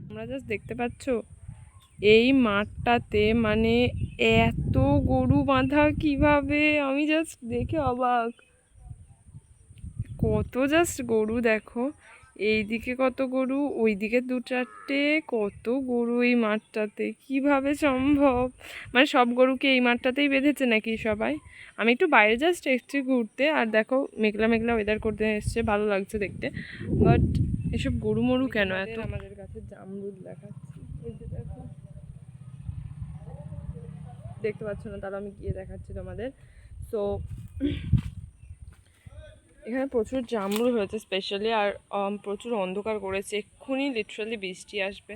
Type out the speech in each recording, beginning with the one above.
তোমরা জাস্ট দেখতে পাচ্ছ এই মাঠটাতে মানে এত গরু বাঁধা কিভাবে, আমি জাস্ট দেখে অবাক। কত জাস্ট গরু দেখো, এইদিকে কত গরু, ওইদিকে দু চারটে, কত গরু এই মাঠটাতে, কিভাবে সম্ভব? মানে সব গরুকে এই মাঠটাতেই বেঁধেছে নাকি সবাই? আমি একটু বাইরে জাস্ট এসেছি ঘুরতে, আর দেখো মেঘলা মেঘলা ওয়েদার করতে এসছে, ভালো লাগছে দেখতে। বাট এসব গরু মরু কেন এত? আমাদের কাছে জামরুল দেখাচ্ছি, এই যে দেখো, দেখতে পাচ্ছ না তাহলে আমি গিয়ে দেখাচ্ছি তোমাদের। সো এখানে প্রচুর জামরুল হয়েছে স্পেশালি, আর প্রচুর অন্ধকার করেছে, এক্ষুনি লিটারালি বৃষ্টি আসবে,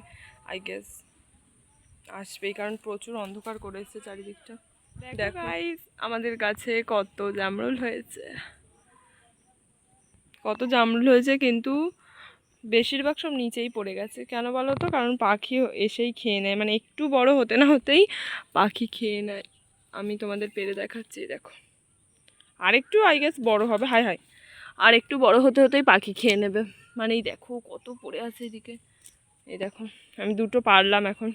আই গেস আসবেই, কারণ প্রচুর অন্ধকার করেছে চারিদিকটা। দেখো গাইস আমাদের কাছে কত জামরুল হয়েছে, কত জামরুল হয়েছে, কিন্তু বেশিরভাগ সব নিচেই পড়ে গেছে। কেন বলো তো? কারণ পাখি এসেই খেয়ে নেয়, মানে একটু বড় হতে না হতেই পাখি খেয়ে নেয়। আমি তোমাদের পেরে দেখাচ্ছি, দেখো আর একটু আই গেস বড় হবে, হাই হাই, আর একটু বড় হতে হতেই পাখি খেয়ে নেবে। মানে এই দেখো কত পড়ে আছে এদিকে, এই দেখো আমি দুটো পারলাম এখন।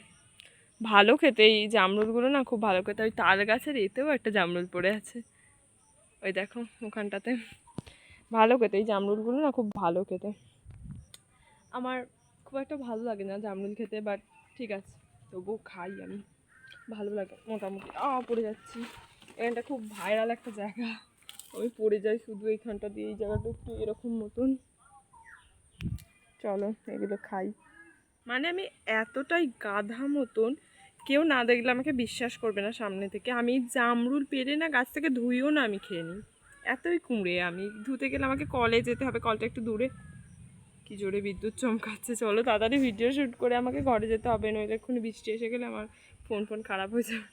ভালো খেতে এই জামরুলগুলো না, খুব ভালো খেতে। ওই তাল গাছের এতেও একটা জামরুল পড়ে আছে, ওই দেখো ওখানটাতে। ভালো খেতে এই জামরুলগুলো না, খুব ভালো খেতে। আমার খুব একটা ভালো লাগে না জামরুল খেতে, বাট ঠিক আছে তবুও খাই আমি, ভালো লাগে মোটামুটি। পড়ে যাচ্ছি, এখানটা খুব ভাইরাল একটা জায়গা, আমি পড়ে যাই শুধু এইখানটা দিয়ে। এই জায়গাটা একটু এরকম মতন, চলো এগুলো খাই। মানে আমি এতটাই গাধা মতন, কেউ না দেখলে আমাকে বিশ্বাস করবে না সামনে থেকে, আমি জামরুল পেরে না গাছ থেকে ধুইও না, আমি খেয়ে নিই। এতই কুঁড়ে আমি, ধুতে গেলে আমাকে কলে যেতে হবে, কলটা একটু দূরে। কি জোরে বিদ্যুৎ চমকাচ্ছে, চলো তাড়াতাড়ি ভিডিও শ্যুট করে আমাকে ঘরে যেতে হবে, নইলে এক্ষুনি বৃষ্টি এসে গেলে আমার ফোন খারাপ হয়ে যাবে।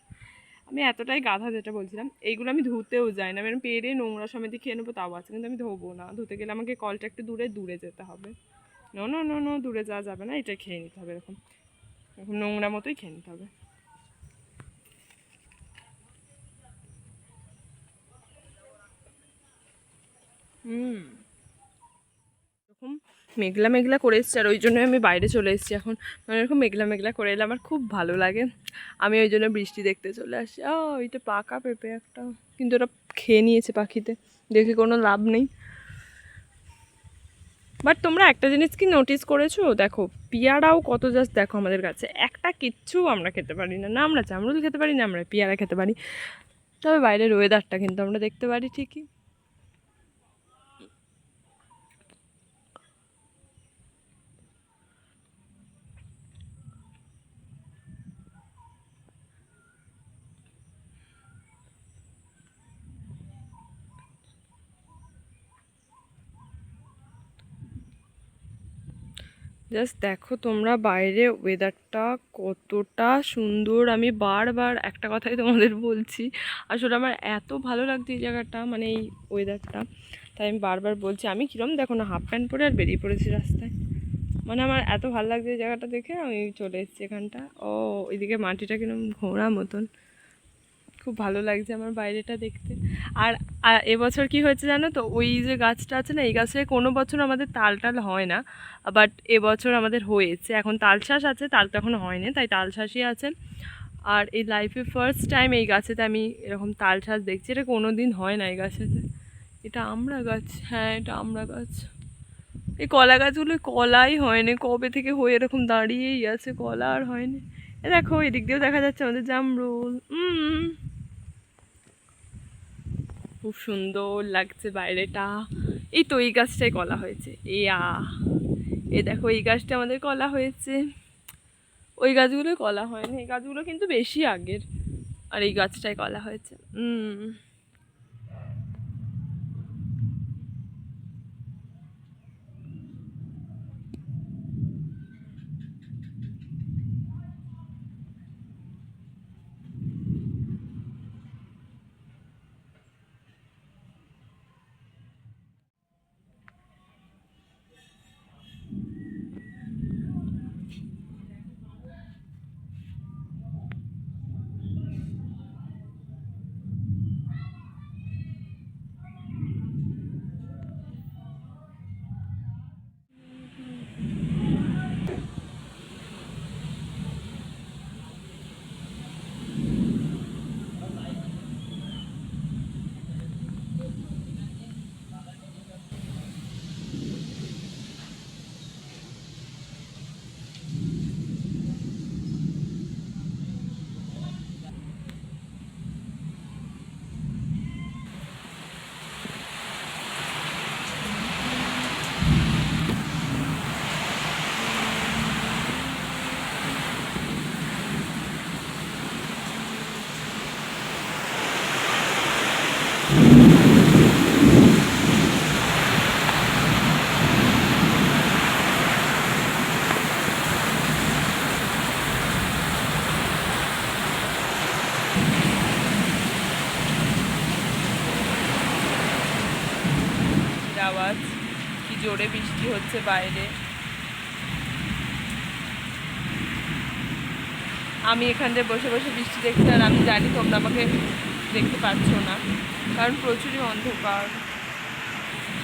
আমি এতটাই গাধা, যেটা বলছিলাম, এইগুলো আমি ধুতেও যাই না, আমি পেরে নোংরা সমেত খেয়ে নেবো তাও আছে, কিন্তু আমি ধোবো না। ধুতে গেলে আমাকে কলটা একটু দূরে যেতে হবে। নো নো নো নো, দূরে যাওয়া যাবে না, এটা খেয়ে নিতে হবে, এরকম এরকম নোংরা মতোই খেয়ে নিতে হবে। এরকম মেঘলা মেঘলা করে এসছে, আর ওই জন্যই আমি বাইরে চলে এসেছি এখন। মানে এরকম মেঘলা মেঘলা করে এলে আমার খুব ভালো লাগে, আমি ওই জন্য বৃষ্টি দেখতে চলে আসি। ওইটা পাকা পেঁপে একটা, কিন্তু ওটা খেয়ে নিয়েছে পাখিতে, দেখে কোনো লাভ নেই। বাট তোমরা একটা জিনিস কি নোটিস করেছো? দেখো পেয়ারাও কত জাস্ট, দেখো আমাদের কাছে একটা কিচ্ছু আমরা খেতে পারি না, না আমরা জামরুল খেতে পারি, না আমরা পেয়ারা খেতে পারি। তবে বাইরের ওয়েদারটা কিন্তু আমরা দেখতে পারি ঠিকই। জাস্ট দেখো তোমরা বাইরে ওয়েদারটা কতটা সুন্দর। আমি বারবার একটা কথাই তোমাদের বলছি, আসলে আমার এত ভালো লাগছে এই জায়গাটা, মানে এই ওয়েদারটা, তাই আমি বারবার বলছি। আমি কিরম দেখো না, হাফ প্যান্ট পরে আর বেরিয়ে পড়েছি রাস্তায়, মানে আমার এত ভালো লাগছে এই জায়গাটা দেখে আমি চলে এসেছি এখানটা। ওইদিকে মাটিটা কিরম ঘোড়া মতন, খুব ভালো লাগছে আমার বাইরেটা দেখতে। আর এবছর কি হয়েছে জানো তো, ওই যে গাছটা আছে না, এই গাছে কোনো বছর আমাদের তাল টাল হয় না, বাট এবছর আমাদের হয়েছে। এখন তালশাঁস আছে, তাল তো এখনো হয়নি, তাই তালশাঁসই আছে। আর এই লাইফে ফার্স্ট টাইম এই গাছেতে আমি এরকম তালশাঁস দেখছি, এটা কোনো দিন হয় না এই গাছেতে। এটা আমড়া গাছ, হ্যাঁ এটা আমড়া গাছ। এই কলা গাছগুলো কলাই হয়নি, কবে থেকে হয়ে এরকম দাঁড়িয়েই আছে, কলা আর হয়নি। এ দেখো এদিক দিয়েও দেখা যাচ্ছে আমাদের জামরুল। খুব সুন্দর লাগছে বাইরেটা। এই তো এই গাছটায় কলা হয়েছে, এ দেখো এই গাছটা আমাদের কলা হয়েছে, ওই গাছগুলোই কলা হয়নি, এই গাছগুলো কিন্তু বেশি আগের, আর এই গাছটায় কলা হয়েছে। বৃষ্টির আওয়াজ, কি জোরে বৃষ্টি হচ্ছে বাইরে। আমি এখান থেকে বসে বসে বৃষ্টি দেখছি, আর আমি জানি তোমরা আমাকে দেখতে পাচ্ছ না, কারণ প্রচুরই অন্ধকার।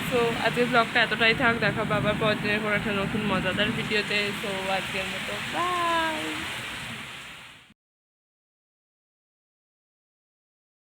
তো আজকের ব্লগটা এতটাই থাক, দেখাবো আবার পরের দিনের কোনো একটা নতুন মজাদার ভিডিওতে। তো আজকের মতো বাই।